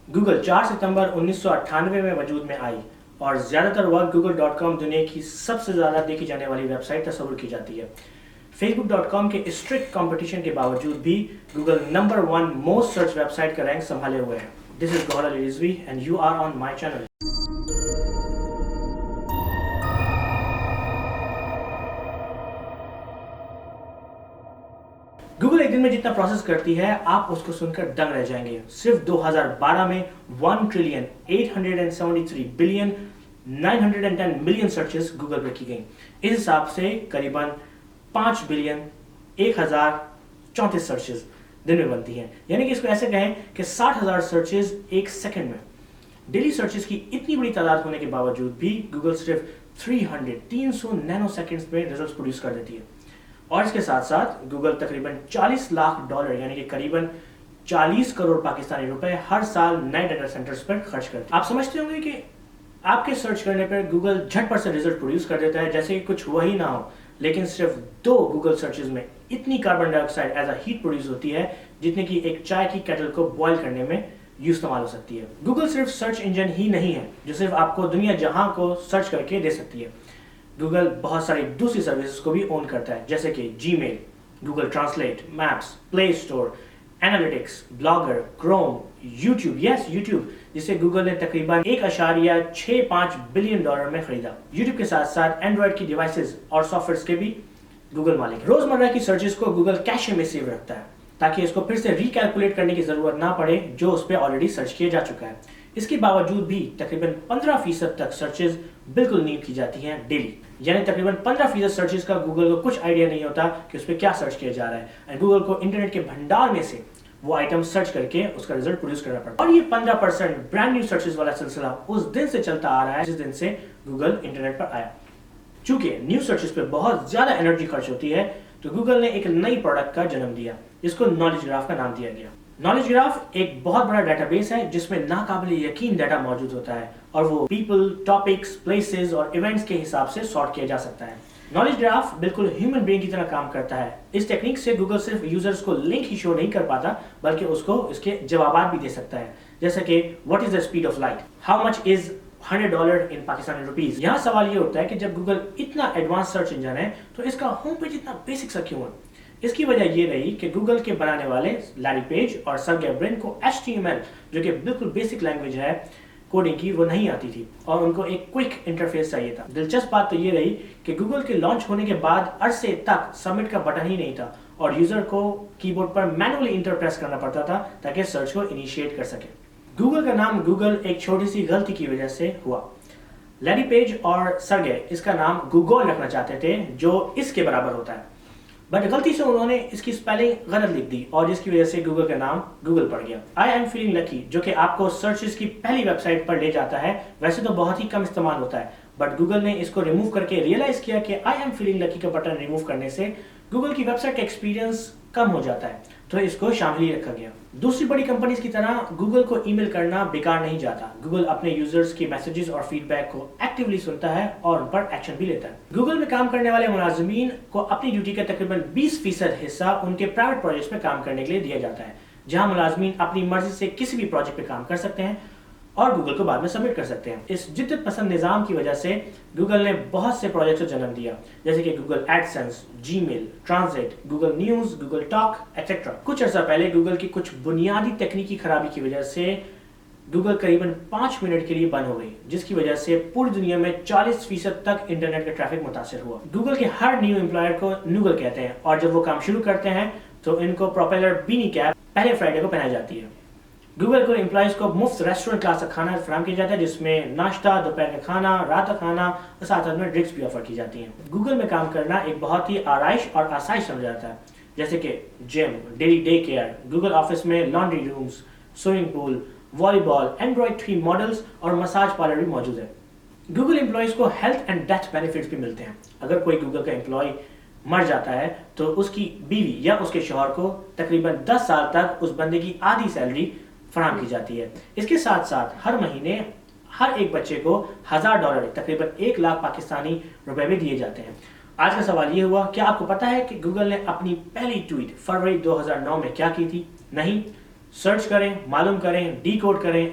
Google 4 सितंबर 1998 में वजूद में आई और ज़्यादातर वक्त google.com दुनिया की सबसे ज़्यादा देखी जाने वाली वेबसाइट तस्वुर की जाती है। facebook.com के स्ट्रिक्ट कंपटीशन के बावजूद भी Google number 1 most search website का रैंक संभाले हुए है। This is Gauhar Ali Rizvi and you are on my channel. Google एक दिन में जितना प्रोसेस करती है आप उसको सुनकर दंग रह जाएंगे। सिर्फ 2012 में 1 trillion 873 billion 910 million searches Google पर की गई। इस हिसाब से करीबन 5 बिलियन 1034 सर्चेस दिन में बनती हैं। यानी कि इसको ऐसे कहें कि 60,000 सर्चेस एक सेकंड में। डेली सर्चेस की इतनी बड़ी तादाद होने के बावजूद भी गूगल सिर्फ 300 नैनो सेकंड्स में रिजल्ट्स प्रोड्यूस कर देती है। और इसके साथ साथ गूगल तकरीबन 40 लाख डॉलर यानी कि करीबन 40 करोड़ पाकिस्तानी रुपए हर साल नए डाटा सेंटर्स पर खर्च करते हैं। आप समझते होंगे कि आपके सर्च करने पर गूगल झटपट से रिजल्ट प्रोड्यूस कर देता है जैसे कि कुछ हुआ ही ना हो, लेकिन सिर्फ 2 गूगल सर्चेज में इतनी carbon dioxide as a heat produce होती है जितने की एक चाय की केटल को बॉयल करने में इस्तेमाल हो सकती है। गूगल सिर्फ सर्च इंजन ही नहीं है जो सिर्फ आपको दुनिया जहां को सर्च करके दे सकती है। गूगल बहुत सारी दूसरी सर्विसेज को भी ओन करता है जैसे कि Gmail, Google translate, maps, play store, analytics, blogger, Chrome, YouTube, YouTube जिसे गूगल ने तकरीबन 1.65 बिलियन डॉलर में खरीदा। यूट्यूब के साथ साथ एंड्रॉइड की डिवाइसेस और सॉफ्टवेयर के भी गूगल मालिक है। रोजमर्रा की सर्चेस को गूगल कैशे में सेव रखता है ताकि इसको फिर से रिकैलकुलेट करने की जरूरत ना पड़े जो उस पर ऑलरेडी सर्च किया जा चुका है। इसके बावजूद भी तकरीबन 15% तक सर्चेस बिल्कुल नीट की जाती हैं डेली। यानी तकरीबन 15% सर्चेस का गूगल को कुछ आइडिया नहीं होता कि उस पर क्या सर्च किया जा रहा है और गूगल को इंटरनेट के भंडार में से वो आइटम सर्च करके उसका रिजल्ट प्रोड्यूस करना पड़ता है। और ये 15% ब्रांड न्यू सर्चेस वाला सिलसिला उस दिन से चलता आ रहा है जिस दिन से गूगल इंटरनेट पर आया। चूंकि न्यू सर्चेस पे बहुत ज्यादा एनर्जी खर्च होती है तो गूगल ने एक नई प्रोडक्ट का जन्म दिया जिसको नॉलेज ग्राफ का नाम दिया गया। नॉलेज ग्राफ एक बहुत बड़ा डेटाबेस है जिसमें नाकाबिले यकीन डाटा मौजूद होता है और वो पीपल, टॉपिक्स, प्लेसेस और इवेंट्स के हिसाब से सॉर्ट किया जा सकता है। नॉलेज ग्राफ बिल्कुल ह्यूमन ब्रेन की तरह काम करता है। इस टेक्निक से गूगल सिर्फ यूजर्स को लिंक ही शो नहीं कर पाता बल्कि उसको इसके जवाब भी दे सकता है जैसे कि what is the speed of light, how much is $100 in Pakistani rupees. यहाँ सवाल ये उठता है कि जब गूगल इतना एडवांस सर्च इंजन है तो इसका होम पेज इतना बेसिक सा क्यों है? इसकी वजह ये रही कि गूगल के बनाने वाले लैरी पेज और सर्गे ब्रिन को HTML जो कि बिल्कुल बेसिक लैंग्वेज है कोडिंग की वो नहीं आती थी और उनको एक क्विक इंटरफेस चाहिए था। दिलचस्प बात तो ये रही कि गूगल के लॉन्च होने के बाद अरसे तक सबमिट का बटन ही नहीं था और यूजर को कीबोर्ड पर मैनुअली इंटर प्रेस करना पड़ता था ताकि सर्च को इनिशिएट कर सके। गूगल का नाम गूगल एक छोटी सी गलती की वजह से हुआ। लैरी पेज और सर्गे इसका नाम गूगल रखना चाहते थे जो इसके बराबर होता है, बट गलती से उन्होंने इसकी स्पेलिंग गलत लिख दी और जिसकी वजह से गूगल का नाम गूगल पड़ गया। आई एम फीलिंग लकी जो कि आपको सर्चेस की पहली वेबसाइट पर ले जाता है वैसे तो बहुत ही कम इस्तेमाल होता है, बट गूगल ने इसको रिमूव करके रियलाइज किया कि आई एम फीलिंग लकी का बटन रिमूव करने से गूगल की वेबसाइट का एक्सपीरियंस कम हो जाता है तो इसको शामिल ही रखा गया। दूसरी बड़ी कंपनीज की तरह गूगल को ईमेल करना बेकार नहीं जाता। गूगल अपने यूजर्स के मैसेजेस और फीडबैक को एक्टिवली सुनता है और उन पर एक्शन भी लेता है। गूगल में काम करने वाले मुलाजिमीन को अपनी ड्यूटी का तकरीबन 20% हिस्सा उनके प्राइवेट प्रोजेक्ट्स पे काम करने के लिए दिया जाता है जहां मुलाजिमीन अपनी मर्जी से किसी भी प्रोजेक्ट पे काम कर सकते हैं और गूगल को बाद में सबमिट कर सकते हैं। इस जिद्दत पसंद निजाम की वजह से गूगल ने बहुत से प्रोजेक्ट्स को जन्म दिया जैसे कि Google AdSense, Gmail, translate, Google news, Google talk etcetera. कुछ अर्सा पहले गूगल की कुछ बुनियादी तकनीकी खराबी की वजह से गूगल करीबन 5 मिनट के लिए बंद हो गई जिसकी वजह से पूरी दुनिया में 40% तक इंटरनेट का ट्रैफिक मुतासिर हुआ। गूगल के हर न्यू एम्प्लॉयर को नूगल कहते हैं और जब वो काम शुरू करते हैं तो इनको प्रोपेलर बीनी कैप पहले फ्राइडे को पहनाई जाती है। गूगल को एम्प्लॉइज को मुफ्त रेस्टोरेंट क्लास का खाना फराहम किया जाता है जिसमें नाश्ता, दोपहर का खाना, रात का खाना और साथ में ड्रिंक्स भी ऑफर की जाती हैं। गूगल में काम करना एक बहुत ही आराइश और आसाइश समझा जाता है जैसे कि gym, daily day care, Google office में laundry rooms, swimming pool, volleyball, Android 3 models और मसाज पार्लर भी मौजूद है। गूगल एम्प्लॉइज को हेल्थ एंड डेथ बेनिफिट्स भी मिलते हैं। अगर कोई गूगल का एम्प्लॉय मर जाता है तो उसकी बीवी या उसके शौहर को तकरीबन 10 साल तक उस बंदे की आधी सैलरी फराहम की जाती है। इसके साथ साथ हर महीने हर एक बच्चे को $1000 तकरीबन 1 लाख पाकिस्तानी रुपए भी दिए जाते हैं। आज का सवाल ये हुआ, क्या आपको पता है कि गूगल ने अपनी पहली ट्वीट फरवरी 2009 में क्या की थी? नहीं? सर्च करें, मालूम करें, डीकोड करें